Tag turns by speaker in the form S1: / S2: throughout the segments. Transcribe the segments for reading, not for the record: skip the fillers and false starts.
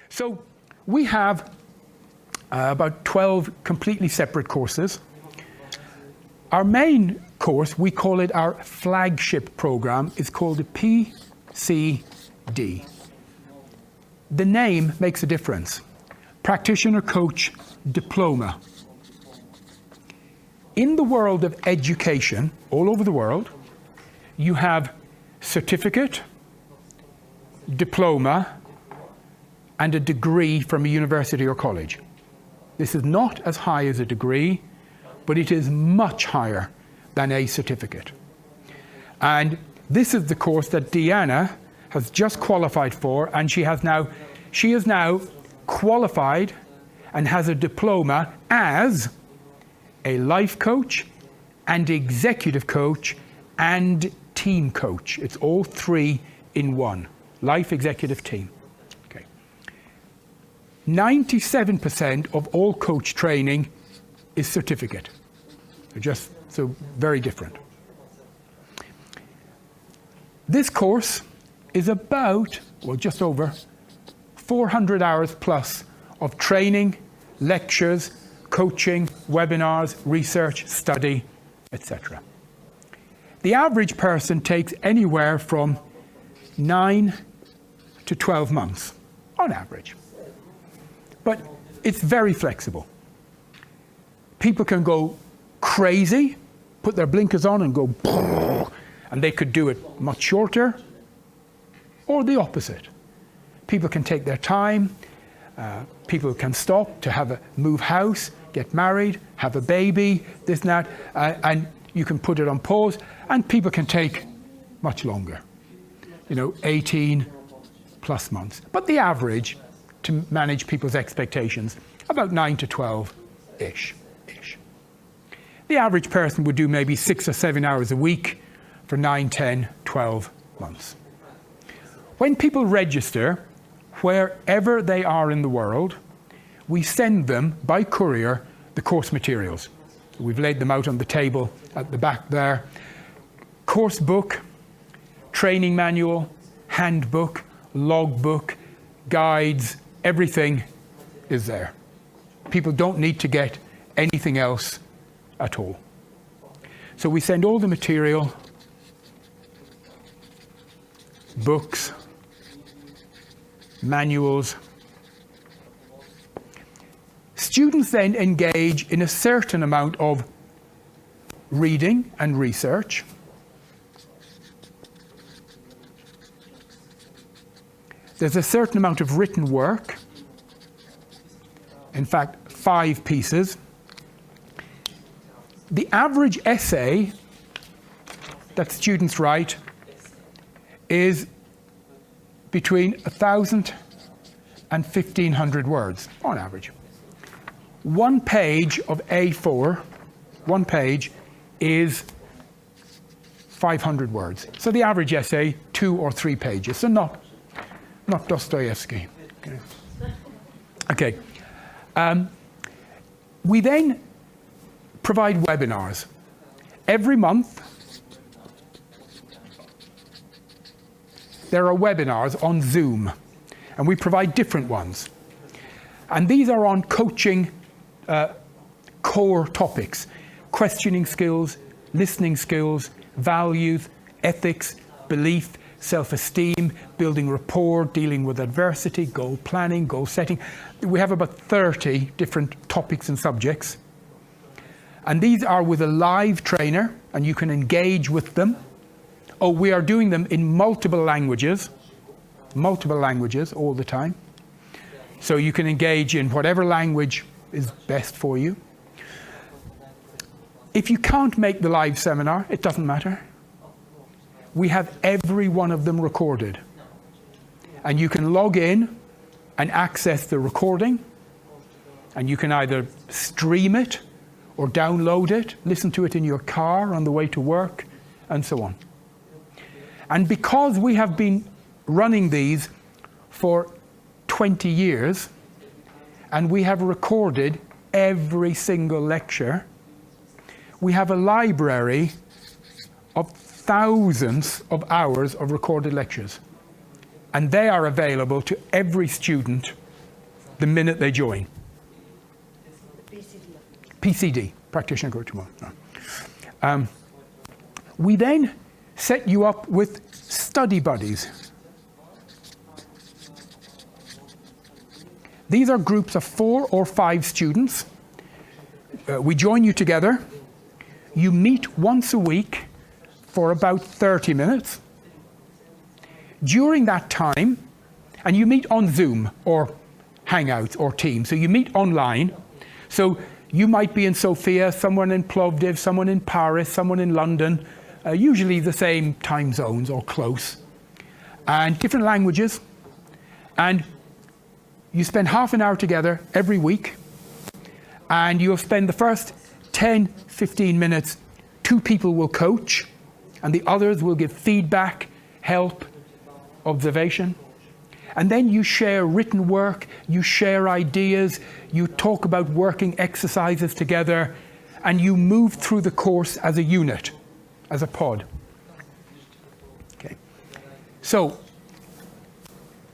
S1: So we have about 12 completely separate courses. Our main course, we call it our flagship program, is called the PCD. The name makes a difference. Practitioner, Coach, Diploma. In the world of education, all over the world, you have certificate, diploma, and a degree from a university or college. This is not as high as a degree, but it is much higher than a certificate. And this is the course that Deanna has just qualified for, and she is now qualified and has a diploma as a life coach and executive coach and team coach. It's all three in one. Life, executive, team. 97% of all coach training is certificate. Just so very different. This course is about, well, just over 400 hours plus of training, lectures, coaching, webinars, research, study, etc. The average person takes anywhere from 9 to 12 months on average. But it's very flexible. People can go crazy, put their blinkers on and go, and they could do it much shorter, or the opposite. People can take their time. People can stop to move house, get married, have a baby, this and that, and you can put it on pause, and people can take much longer, 18 plus months. But the average, to manage people's expectations, about 9 to 12-ish. The average person would do maybe 6 or 7 hours a week for 9, 10, 12 months. When people register, wherever they are in the world, we send them by courier the course materials. We've laid them out on the table at the back there. Course book, training manual, handbook, logbook, guides, everything is there. People don't need to get anything else at all. So we send all the material, books, manuals. Students then engage in a certain amount of reading and research. There's a certain amount of written work. In fact, 5 pieces. The average essay that students write is between 1,000 and 1,500 words on average. 1 page of A4, 1 page is 500 words. So the average essay, 2 or 3 pages. So not Dostoevsky. Okay. We then provide webinars. Every month, there are webinars on Zoom, and we provide different ones. And these are on coaching core topics: questioning skills, listening skills, values, ethics, belief, self-esteem, building rapport, dealing with adversity, goal planning, goal setting. We have about 30 different topics and subjects. And these are with a live trainer, and you can engage with them. Oh, we are doing them in multiple languages all the time. So you can engage in whatever language is best for you. If you can't make the live seminar, it doesn't matter. We have every one of them recorded. And you can log in and access the recording, and you can either stream it or download it, listen to it in your car on the way to work, and so on. And because we have been running these for 20 years, and we have recorded every single lecture, we have a library of thousands of hours of recorded lectures. And they are available to every student the minute they join. PCD, Practitioner Coach. We then set you up with study buddies. These are groups of 4 or 5 students. We join you together. You meet once a week for about 30 minutes. During that time, and you meet on Zoom or Hangouts or Teams, so you meet online. So you might be in Sofia, someone in Plovdiv, someone in Paris, someone in London, usually the same time zones or close, and different languages. And you spend half an hour together every week, and you'll spend the first 10, 15 minutes, 2 people will coach, and the others will give feedback, help, observation. And then you share written work, you share ideas, you talk about working exercises together, and you move through the course as a unit, as a pod. Okay. So,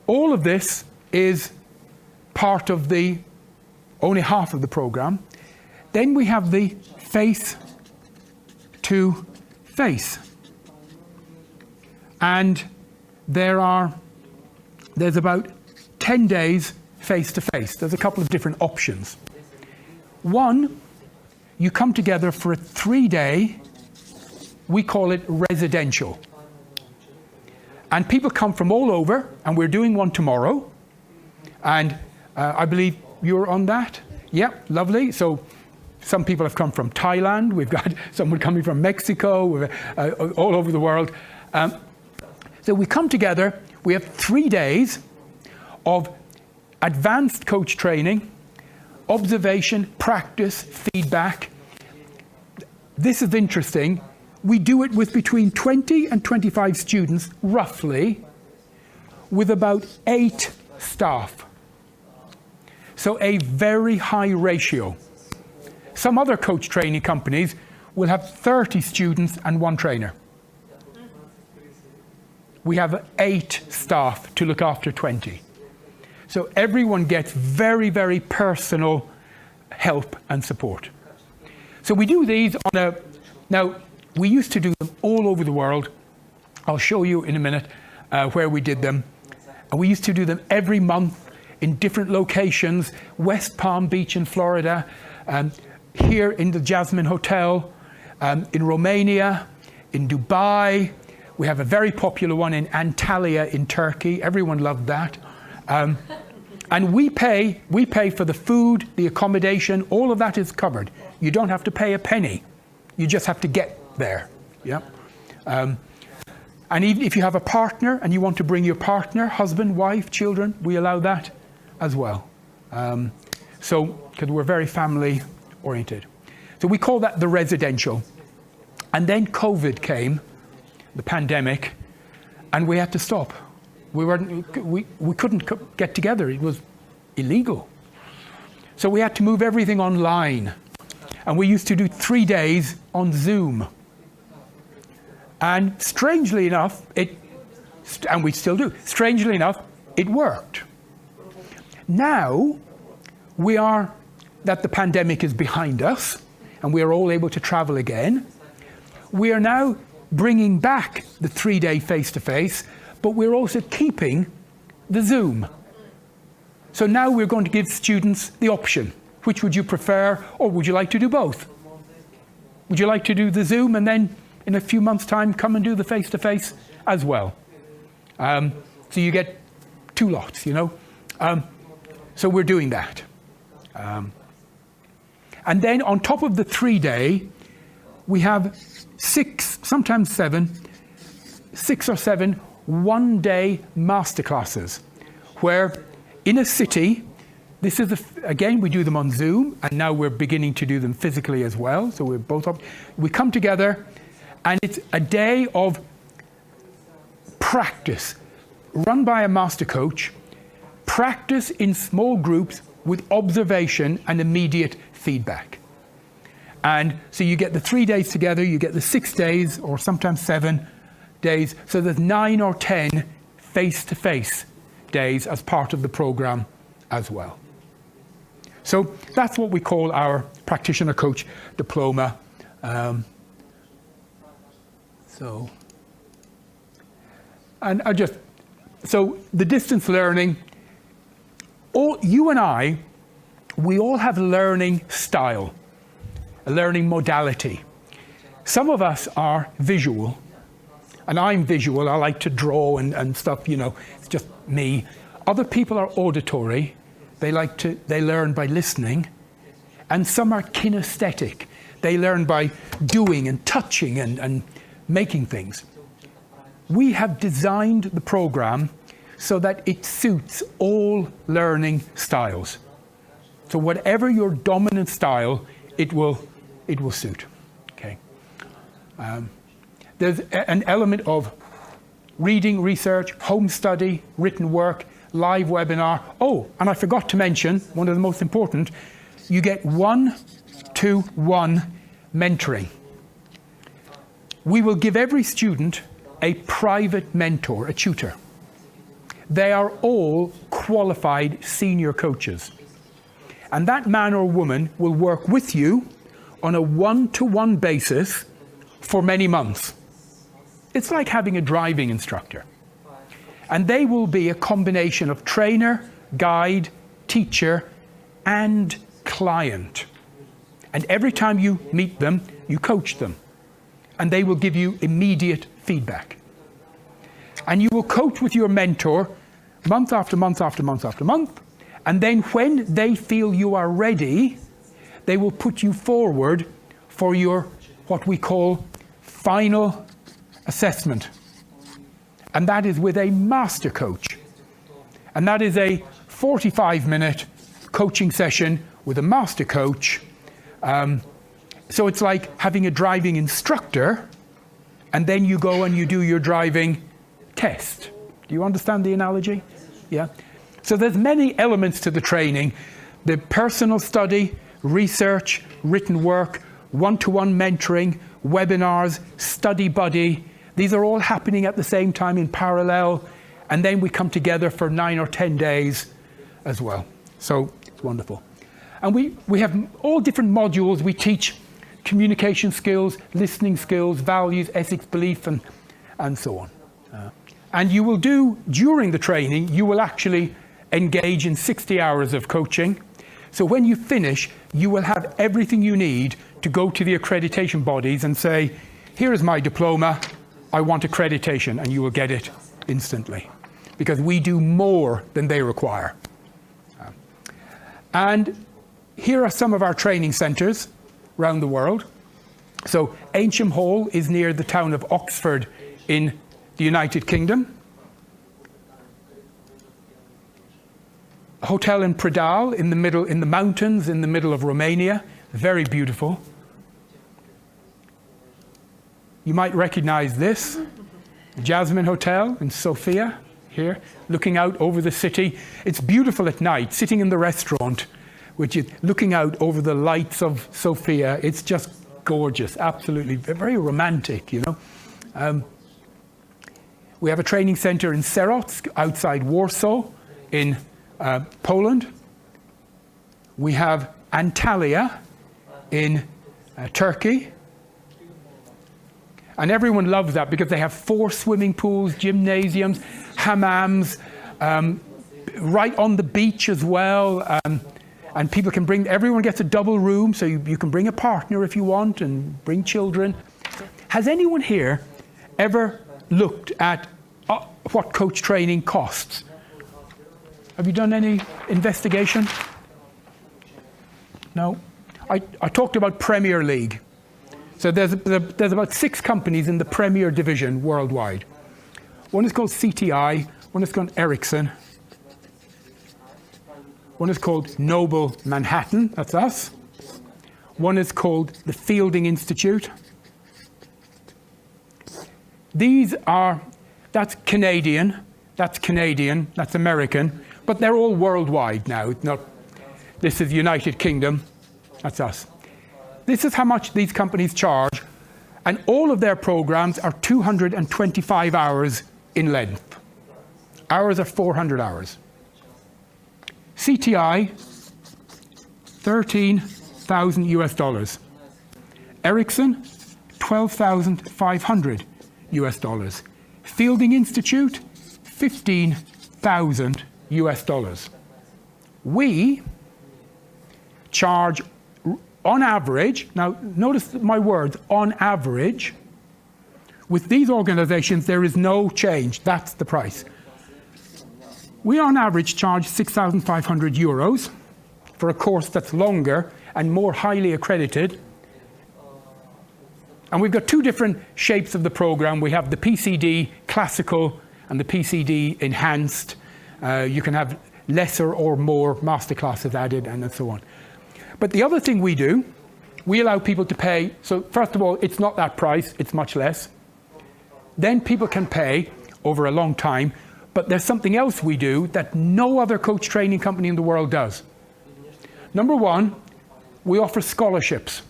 S1: all of this is part of the, only half of the program. Then we have the face-to-face. And there's about 10 days face-to-face. There's a couple of different options. One, you come together for a 3-day, we call it residential. And people come from all over, and we're doing one tomorrow. And I believe you're on that? Yeah, lovely. So some people have come from Thailand. We've got someone coming from Mexico, all over the world. So we come together. We have 3 days of advanced coach training, observation, practice, feedback. This is interesting. We do it with between 20 and 25 students, roughly, with about 8 staff. So a very high ratio. Some other coach training companies will have 30 students and 1 trainer. We have 8 staff to look after 20. So everyone gets very, very personal help and support. So we do these on a, now we used to do them all over the world. I'll show you in a minute where we did them. And we used to do them every month in different locations, West Palm Beach in Florida, here in the Jasmine Hotel, in Romania, in Dubai. We have a very popular one in Antalya in Turkey. Everyone loved that. And we pay for the food, the accommodation, all of that is covered. You don't have to pay a penny. You just have to get there. Yeah. And even if you have a partner and you want to bring your partner, husband, wife, children, we allow that as well. So, because we're very family oriented. So we call that the residential. And then COVID came, the pandemic, and we had to stop. We couldn't get together. It was illegal. So we had to move everything online. And we used to do 3 days on Zoom. And strangely enough, and we still do, strangely enough, it worked. Now, that the pandemic is behind us, and we are all able to travel again, we are now bringing back the 3-day face-to-face, but we're also keeping the Zoom. So now we're going to give students the option. Which would you prefer, or would you like to do both? Would you like to do the Zoom and then in a few months' time come and do the face-to-face as well? So you get 2 lots, you know. So we're doing that. And then on top of the 3-day, we have 6, sometimes 7, 6 or 7 one-day masterclasses, where in a city, this is, again, we do them on Zoom, and now we're beginning to do them physically as well, so we're both up. We come together, and it's a day of practice, run by a master coach, practice in small groups with observation and immediate feedback. And so you get the 3 days together, you get the 6 days, or sometimes 7 days. So there's 9 or 10 face-to-face days as part of the program as well. So that's what we call our Practitioner Coach Diploma. So the distance learning, you and I, we all have learning style, a learning modality. Some of us are visual, and I'm visual. I like to draw and stuff, it's just me. Other people are auditory. They learn by listening. And some are kinesthetic. They learn by doing and touching and making things. We have designed the program so that it suits all learning styles. So whatever your dominant style, it will suit. Okay. There's an element of reading, research, home study, written work, live webinar. Oh, and I forgot to mention, one of the most important, you get 1-to-1 mentoring. We will give every student a private mentor, a tutor. They are all qualified senior coaches. And that man or woman will work with you on a 1-to-1 basis for many months. It's like having a driving instructor. And they will be a combination of trainer, guide, teacher, and client. And every time you meet them, you coach them. And they will give you immediate feedback. And you will coach with your mentor month after month after month after month. And then when they feel you are ready, they will put you forward for your, what we call, final assessment. And that is with a master coach. And that is a 45-minute coaching session with a master coach. So it's like having a driving instructor, and then you go and you do your driving test. Do you understand the analogy? Yeah. So there's many elements to the training. The personal study, research, written work, 1-to-1 mentoring, webinars, study buddy. These are all happening at the same time in parallel. And then we come together for 9 or 10 days as well. So it's wonderful. And we have all different modules. We teach communication skills, listening skills, values, ethics, belief, and so on. And you will do, during the training, you will actually engage in 60 hours of coaching. So when you finish, you will have everything you need to go to the accreditation bodies and say, here is my diploma, I want accreditation, and you will get it instantly. Because we do more than they require. And here are some of our training centres around the world. So Ancient Hall is near the town of Oxford in the United Kingdom. A hotel in Pradal in the mountains in the middle of Romania, very beautiful. You might recognize this, the Jasmine Hotel in Sofia here, looking out over the city. It's beautiful at night, sitting in the restaurant, which is looking out over the lights of Sofia. It's just gorgeous, absolutely, very romantic, you know. We have a training center in Serotsk, outside Warsaw, in Poland. We have Antalya in Turkey. And everyone loves that because they have 4 swimming pools, gymnasiums, hammams, right on the beach as well. And people can everyone gets a double room, so you can bring a partner if you want and bring children. Has anyone here ever looked at what coach training costs? Have you done any investigation? No? I talked about Premier League. So there's about 6 companies in the Premier Division worldwide. One is called CTI, one is called Ericsson, one is called Noubel Manhatan, that's us. One is called the Fielding Institute. That's Canadian, that's American, but they're all worldwide now. This is United Kingdom, that's us. this is how much these companies charge, and all of their programs are 225 hours in length. Hours are 400 hours. CTI, 13,000 US dollars. Ericsson, 12,500 US dollars. Fielding Institute, 15,000 US dollars. We charge, on average, now notice my words, on average, with these organizations there is no change, that's the price. We on average charge 6,500 euros for a course that's longer and more highly accredited. And we've got two different shapes of the program. We have the PCD Classical and the PCD Enhanced. You can have lesser or more masterclasses added and so on. But the other thing we do, we allow people to pay. So first of all, it's not that price, it's much less. Then people can pay over a long time. But there's something else we do that no other coach training company in the world does. Number one, we offer scholarships.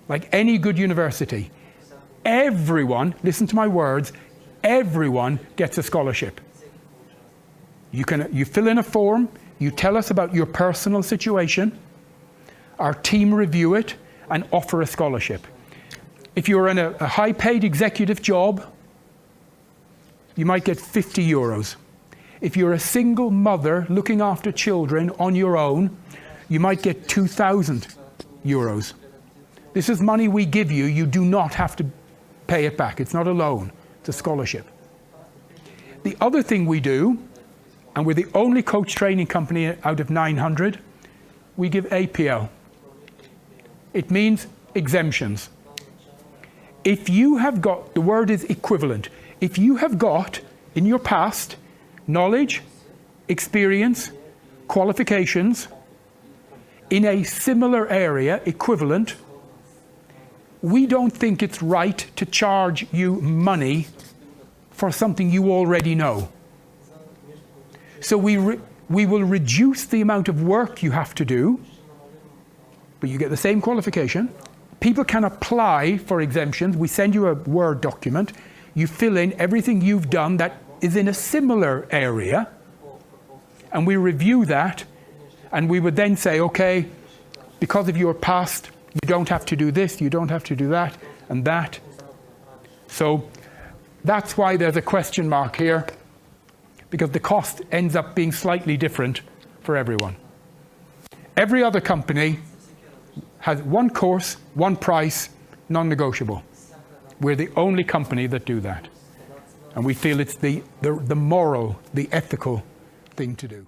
S1: Like any good university. Everyone, listen to my words, everyone gets a scholarship. You fill in a form, you tell us about your personal situation, our team review it and offer a scholarship. If you're in a high-paid executive job, you might get 50 euros. If you're a single mother looking after children on your own, you might get 2,000 euros. This is money we give you. You do not have to pay it back. It's not a loan. It's a scholarship. The other thing we do, and we're the only coach training company out of 900, we give APL. It means exemptions. If you have got, the word is equivalent, if you have got in your past knowledge, experience, qualifications in a similar area, equivalent, we don't think it's right to charge you money for something you already know. So we will reduce the amount of work you have to do, but you get the same qualification. People can apply for exemptions. We send you a Word document. You fill in everything you've done that is in a similar area, and we review that, and we would then say, okay, because of your past, you don't have to do this, you don't have to do that, and that. So that's why there's a question mark here, because the cost ends up being slightly different for everyone. Every other company has one course, one price, non-negotiable. We're the only company that do that. And we feel it's the moral, the ethical thing to do.